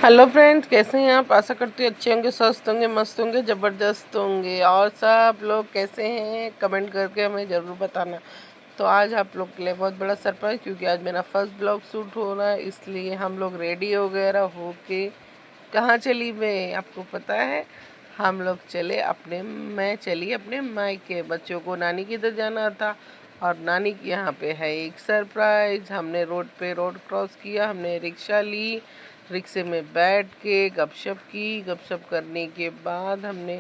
Hello friends, कैसे हैं आप? आशा करती हूँ अच्छे होंगे, स्वस्थ होंगे, मस्त होंगे, ज़बरदस्त होंगे। और सब लोग कैसे हैं कमेंट करके हमें ज़रूर बताना। तो आज आप लोग के लिए बहुत बड़ा सरप्राइज़, क्योंकि आज मेरा फर्स्ट ब्लॉग शूट हो रहा है, इसलिए हम लोग रेडी वगैरह हो के कहाँ चली मैं आपको पता है? हम लोग मैं चली अपने मायके। बच्चों को नानी के इधर जाना था और नानी के यहाँ पे है एक सरप्राइज। हमने रोड क्रॉस किया, हमने रिक्शा ली, रिक्शे में बैठ के गपशप की। गपशप करने के बाद हमने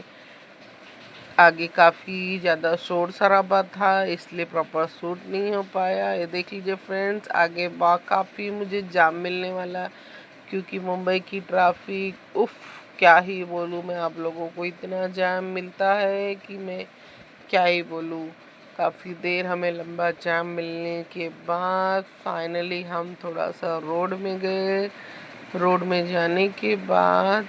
आगे काफ़ी ज़्यादा शोर शराबा था, इसलिए प्रॉपर शूट नहीं हो पाया। ये देख लीजिए फ्रेंड्स, आगे काफ़ी मुझे जाम मिलने वाला, क्योंकि मुंबई की ट्रैफिक उफ, क्या ही बोलूँ मैं आप लोगों को। इतना जाम मिलता है कि मैं क्या ही बोलूँ। काफ़ी देर हमें लंबा जाम मिलने के बाद फाइनली हम थोड़ा सा रोड में गए। रोड में जाने के बाद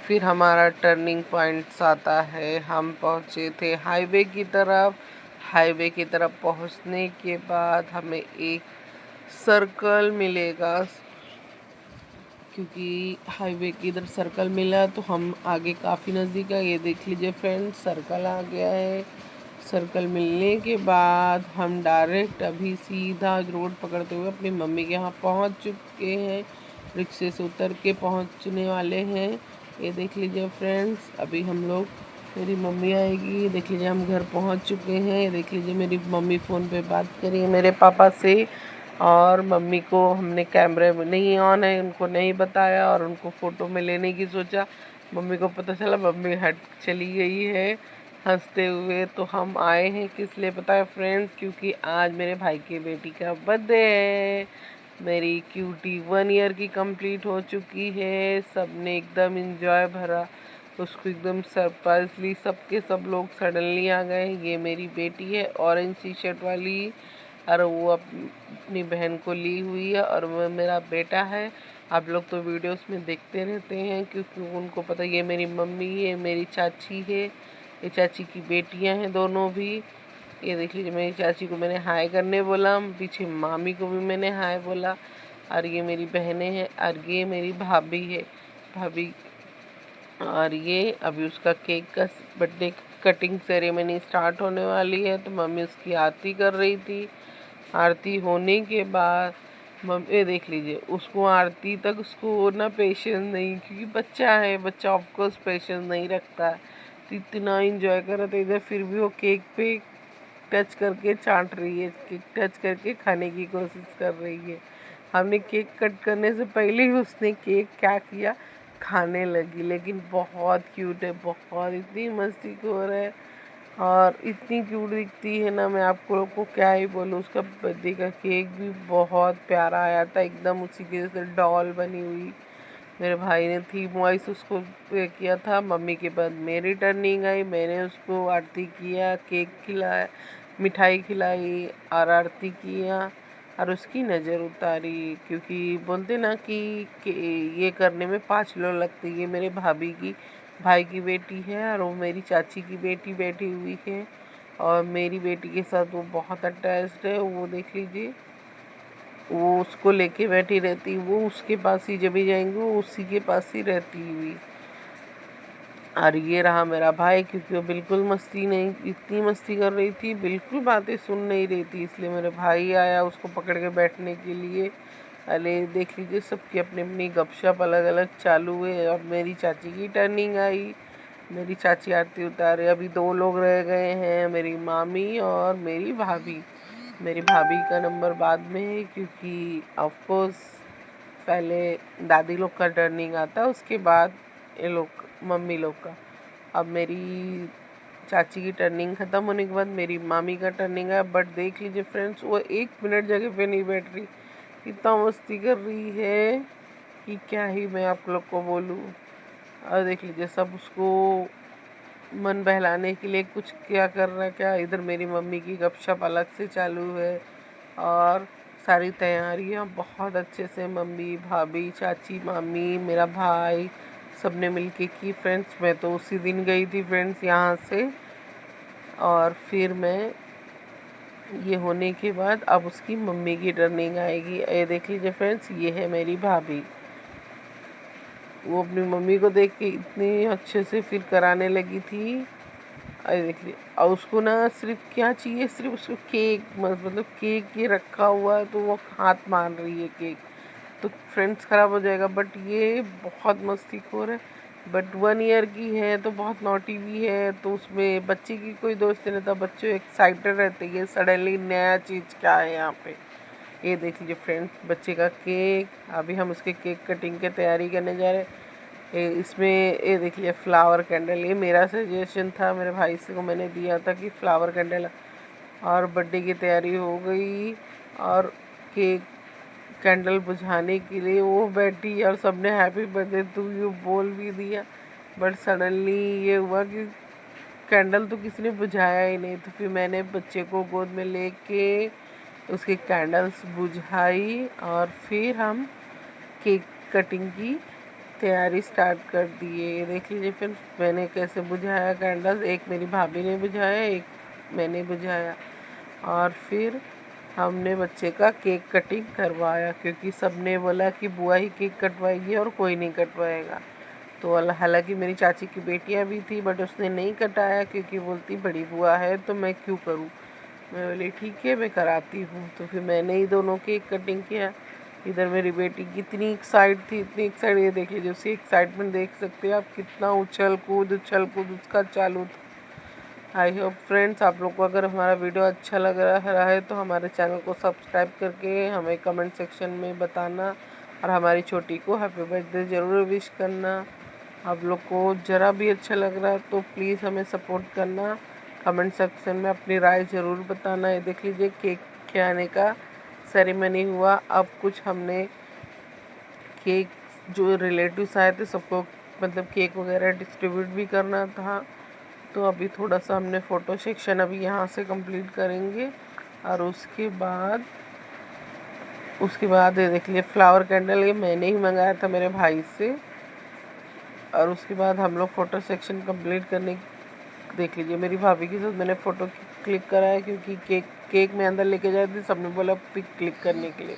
फिर हमारा टर्निंग पॉइंट्स आता है। हम पहुँचे थे हाईवे की तरफ। हाईवे की तरफ पहुँचने के बाद हमें एक सर्कल मिलेगा, क्योंकि हाईवे की इधर सर्कल मिला तो हम आगे काफ़ी नज़दीक है। ये देख लीजिए फ्रेंड्स, सर्कल आ गया है। सर्कल मिलने के बाद हम डायरेक्ट अभी सीधा रोड पकड़ते हुए अपनी मम्मी के यहाँ पहुँच चुके हैं। रिक्शे से उतर के पहुँचने वाले हैं। ये देख लीजिए फ्रेंड्स, अभी हम लोग, मेरी मम्मी आएगी। ये देख लीजिए हम घर पहुँच चुके हैं। ये देख लीजिए मेरी मम्मी फ़ोन पे बात करी है मेरे पापा से, और मम्मी को हमने कैमरे में नहीं ऑन है उनको नहीं बताया, और उनको फ़ोटो में लेने की सोचा। मम्मी को पता चला, मम्मी हट चली गई है हंसते हुए। तो हम आए हैं किस लिए पता है फ्रेंड्स? क्योंकि आज मेरे भाई की बेटी का बर्थडे है। मेरी क्यूटी 1 ईयर की कंप्लीट हो चुकी है। सब ने एकदम इंजॉय भरा उसको, एकदम सरप्राइजली सबके सब लोग सडनली आ गए। ये मेरी बेटी है ऑरेंज टी शर्ट वाली, और वो अपनी बहन को ली हुई है, और वो मेरा बेटा है। आप लोग तो वीडियोस में देखते रहते हैं, क्योंकि उनको पता ये मेरी मम्मी है, मेरी चाची है, ये चाची की बेटियां हैं दोनों भी। ये देख लीजिए, मेरी चाची को मैंने हाय करने बोला, पीछे मामी को भी मैंने हाय बोला, और ये मेरी बहनें हैं, और ये मेरी भाभी है, भाभी। और ये अभी उसका केक का बर्थडे कटिंग सेरेमनी स्टार्ट होने वाली है, तो मम्मी उसकी आरती कर रही थी। आरती होने के बाद मम्मी, ये देख लीजिए, उसको आरती तक उसको ना पेशेंस नहीं, क्योंकि बच्चा है, बच्चा ऑफकोर्स पेशेंस नहीं रखता है। तो इतना इंजॉय कर रहा था इधर, फिर भी वो केक पे टच करके चाट रही है, केक टच करके खाने की कोशिश कर रही है। हमने केक कट करने से पहले ही उसने केक क्या किया, खाने लगी। लेकिन बहुत क्यूट है, बहुत, इतनी मस्ती हो रहा है और इतनी क्यूट दिखती है ना, मैं आपको लोग को क्या ही बोलूँ। उसका बर्थडे का केक भी बहुत प्यारा आया था, एकदम उसी के जैसे डॉल बनी हुई। मेरे भाई ने थीम वाइज उसको पे किया था। मम्मी के बाद मेरी टर्निंग आई, मैंने उसको आरती किया, केक खिलाया, मिठाई खिलाई और आरती किया, और उसकी नज़र उतारी। क्योंकि बोलते ना कि ये करने में 5 लोग लगते। ये मेरे भाभी की भाई की बेटी है, और वो मेरी चाची की बेटी बैठी हुई है, और मेरी बेटी के साथ वो बहुत अटैच्ड है। वो देख लीजिए, वो उसको लेके बैठी रहती, वो उसके पास ही जब भी जाएंगे वो उसी के पास ही रहती हुई। और ये रहा मेरा भाई, क्योंकि वो बिल्कुल मस्ती नहीं, इतनी मस्ती कर रही थी, बिल्कुल बातें सुन नहीं रही थी, इसलिए मेरे भाई आया उसको पकड़ के बैठने के लिए। अरे देख लीजिए, सबकी अपनी अपनी गपशप अलग अलग चालू है। अब मेरी चाची की टर्निंग आई, मेरी चाची आरती उतारे। अभी 2 लोग रह गए हैं, मेरी मामी और मेरी भाभी। मेरी भाभी का नंबर बाद में है, क्योंकि ऑफ कोर्स पहले दादी लोग का टर्निंग आता है, उसके बाद ये लोग मम्मी लोग का। अब मेरी चाची की टर्निंग ख़त्म होने के बाद मेरी मामी का टर्निंग है। बट देख लीजिए फ्रेंड्स, वो 1 मिनट जगह पे नहीं बैठ रही, इतना मस्ती कर रही है कि क्या ही मैं आप लोग को बोलूँ। और देख लीजिए, सब उसको मन बहलाने के लिए कुछ क्या कर रहा है, क्या इधर मेरी मम्मी की गपशप अलग से चालू है, और सारी तैयारियां बहुत अच्छे से मम्मी, भाभी, चाची, मामी, मेरा भाई सब ने मिलके की फ्रेंड्स। मैं तो उसी दिन गई थी फ्रेंड्स यहाँ से, और फिर मैं ये होने के बाद अब उसकी मम्मी की टर्निंग आएगी। ये देख लीजिए फ्रेंड्स, ये है मेरी भाभी। वो अपनी मम्मी को देख के इतनी अच्छे से फिर कराने लगी थी। अरे देखिए, और उसको ना सिर्फ क्या चाहिए, सिर्फ उसको केक, मतलब केक ये रखा हुआ है तो वो हाथ मार रही है केक, तो फ्रेंड्स ख़राब हो जाएगा। बट ये बहुत मस्तीखोर है, बट 1 ईयर की है तो बहुत नॉटी भी है, तो उसमें बच्चे की कोई दोस्त नहीं रहता, बच्चे एक्साइटेड रहते हैं सडनली नया चीज़ क्या है यहाँ पे। ये देख लीजिए फ्रेंड्स, बच्चे का केक। अभी हम उसके केक कटिंग की तैयारी करने जा रहे हैं। इसमें ये देखिए फ्लावर कैंडल, ये मेरा सजेशन था, मेरे भाई से को मैंने दिया था कि फ्लावर कैंडल। और बर्थडे की तैयारी हो गई और केक कैंडल बुझाने के लिए वो बैठी और सबने हैप्पी बर्थडे टू यू बोल भी दिया। बट सडनली ये हुआ कि कैंडल तो किसी ने बुझाया ही नहीं, तो फिर मैंने बच्चे को गोद में लेके उसकी कैंडल्स बुझाई और फिर हम केक कटिंग की तैयारी स्टार्ट कर दी है। देख लीजिए फिर मैंने कैसे बुझाया कैंडल्स, एक मेरी भाभी ने बुझाया, एक मैंने बुझाया, और फिर हमने बच्चे का केक कटिंग करवाया, क्योंकि सबने बोला कि बुआ ही केक कटवाएगी और कोई नहीं कटवाएगा। तो हालांकि मेरी चाची की बेटियां भी थी, बट उसने नहीं कटाया क्योंकि बोलती बड़ी बुआ है तो मैं क्यों करूं। मैं बोली ठीक है मैं कराती हूँ, तो फिर मैंने ही दोनों केक कटिंग किया। इधर मेरी बेटी कितनी एक्साइट थी, इतनी एक्साइट, ये देख लीजिए उसकी एक्साइटमेंट देख सकते हैं आप, कितना उछल कूद उसका चालू था। आई होप फ्रेंड्स आप लोग को अगर हमारा वीडियो अच्छा लग रहा है तो हमारे चैनल को सब्सक्राइब करके हमें कमेंट सेक्शन में बताना, और हमारी छोटी को हैप्पी बर्थडे ज़रूर विश करना। आप लोग को ज़रा भी अच्छा लग रहा है तो प्लीज़ हमें सपोर्ट करना, कमेंट सेक्शन में अपनी राय ज़रूर बताना। ये देख लीजिए केक खिलाने का सेरेमनी हुआ। अब कुछ हमने केक जो रिलेटिव्स आए थे सबको मतलब केक वगैरह डिस्ट्रीब्यूट भी करना था, तो अभी थोड़ा सा हमने फ़ोटो सेक्शन अभी यहाँ से कंप्लीट करेंगे। और उसके बाद ये देख लिए फ्लावर कैंडल, ये मैंने ही मंगाया था मेरे भाई से। और उसके बाद हम लोग फ़ोटो सेक्शन कंप्लीट करने, देख लीजिए मेरी भाभी के साथ मैंने फ़ोटो क्लिक कराया, क्योंकि केक में अंदर लेके जाए थे, सबने बोला पिक क्लिक करने के लिए।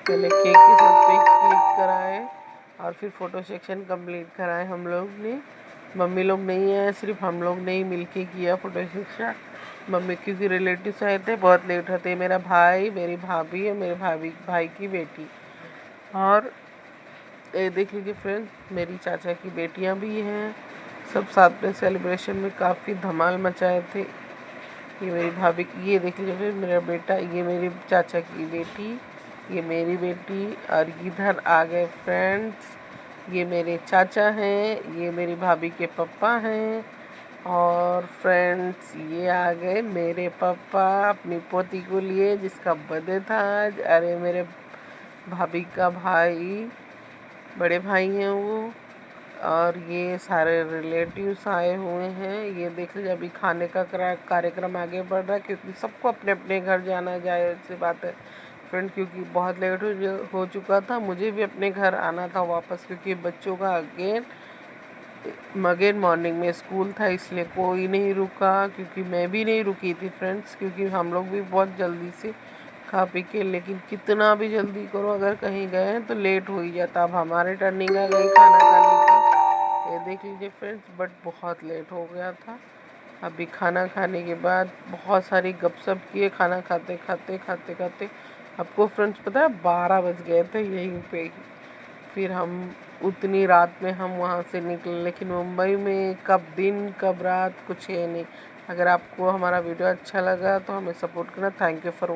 पहले केक के साथ पिक क्लिक कराए और फिर फ़ोटो सेक्शन कंप्लीट कराए हम लोग ने। मम्मी लोग नहीं आए, सिर्फ हम लोग ने ही मिल के किया फ़ोटो सेक्शन। मम्मी क्योंकि रिलेटिव्स आए थे, बहुत लेट होते, मेरा भाई, मेरी भाभी और मेरे भाई की बेटी। और ये देख लीजिए फ्रेंड्स मेरी चाचा की बेटियां भी हैं, सब साथ में सेलिब्रेशन में काफ़ी धमाल मचाए थे। ये मेरी भाभी की, ये देख लीजिए फिर मेरा बेटा, ये मेरी चाचा की बेटी, ये मेरी बेटी, और इधर आ गए फ्रेंड्स, ये मेरे चाचा हैं, ये मेरी भाभी के पापा हैं, और फ्रेंड्स ये आ गए मेरे पापा अपनी पोती को लिए जिसका बर्थडे था आज। अरे मेरे भाभी का भाई, बड़े भाई हैं वो, और ये सारे रिलेटिव्स आए हुए हैं। ये देख लीजिए अभी खाने का कार्यक्रम आगे बढ़ रहा है, क्योंकि सबको अपने अपने घर जाना, जाए से बात है फ्रेंड, क्योंकि बहुत लेट हो चुका था, मुझे भी अपने घर आना था वापस, क्योंकि बच्चों का अगेन मॉर्निंग में स्कूल था, इसलिए कोई नहीं रुका, क्योंकि मैं भी नहीं रुकी थी फ्रेंड्स, क्योंकि हम लोग भी बहुत जल्दी से खा पी के, लेकिन कितना भी जल्दी करो अगर कहीं गए तो लेट हो ही जाता। अब हमारे टर्निंग आ गई खाना खाने की, ये देख लीजिए फ्रेंड्स, बट बहुत लेट हो गया था। अभी खाना खाने के बाद बहुत सारी गपशप किए, खाना खाते खाते आपको फ्रेंड्स पता है 12 बज गए थे यहीं पे ही। फिर हम उतनी रात में हम वहाँ से निकले, लेकिन मुंबई में कब दिन कब रात कुछ है नहीं। अगर आपको हमारा वीडियो अच्छा लगा तो हमें सपोर्ट करना। Thank you for